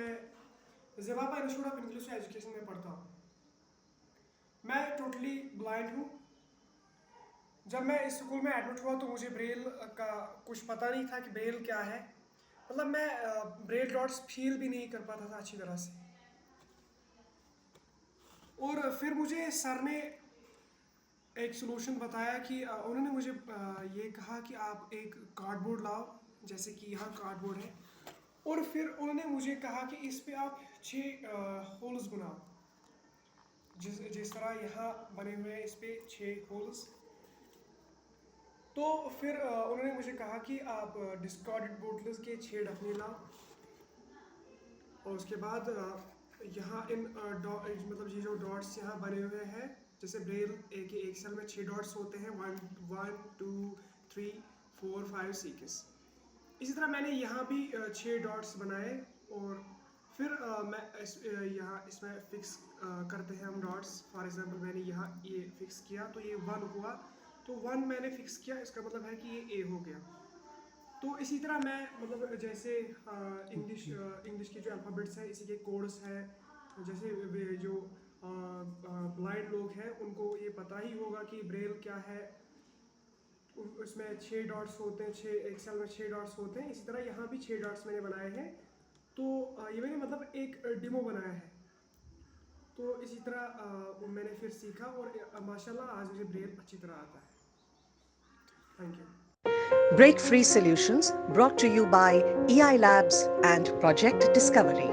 मैं ज़ेबापा institute of inclusive education में पढ़ता हूँ। मैं टोटली ब्लाइंड हूँ। जब मैं इस स्कूल में एडमिट हुआ तो मुझे ब्रेल का कुछ पता नहीं था कि ब्रेल क्या है। मतलब मैं ब्रेल डॉट्स फील भी नहीं कर पाता था अच्छी तरह से। और फिर मुझे सर ने एक सलूशन बताया कि उन्होंने मुझे ये कहा कि आप एक कार्डबोर्ड लाओ, जैसे कि यहाँ कार्डबोर्ड है, और फिर उन्होंने मुझे कहा कि इस पे आप 6 होल्स बनाओ, जिस तरह यहाँ बने हुए हैं, इस पे 6 होल्स। तो फिर उन्होंने मुझे कहा कि आप डिस्कार्डेड बोटल्स के 6 ढकने लाओ, और उसके बाद यहाँ इन मतलब ये जो डॉट्स यहाँ बने हुए हैं, जैसे ब्रेल एक सेल में 6 डॉट्स होते हैं, 1 2 3 4 5 6। इसी तरह मैंने यहाँ भी 6 डॉट्स बनाए, और फिर मैं यहाँ इसमें फिक्स करते हैं हम डॉट्स। फॉर एग्जांपल मैंने यहाँ ये फिक्स किया तो ये 1 हुआ, तो 1 मैंने फिक्स किया, इसका मतलब है कि ये ए हो गया। तो इसी तरह मैं मतलब जैसे इंग्लिश के जो अल्फ़ाबेट्स हैं, इसी के कोड्स हैं, जैसे जो ब्लाइंड लोग हैं उनको ये पता ही होगा कि ब्रेल क्या है। उसमें 6 डॉट्स होते हैं, 6 एक सेल में 6 डॉट्स होते हैं। इसी तरह यहाँ भी 6 डॉट्स मैंने बनाए हैं। तो ये मैंने मतलब एक डेमो बनाया है। तो इसी तरह मैंने फिर सीखा, और माशाल्लाह आज मुझे ब्रेल अच्छी तरह आता है। Thank you. Break Free Solutions brought to you by EI Labs and Project Discovery.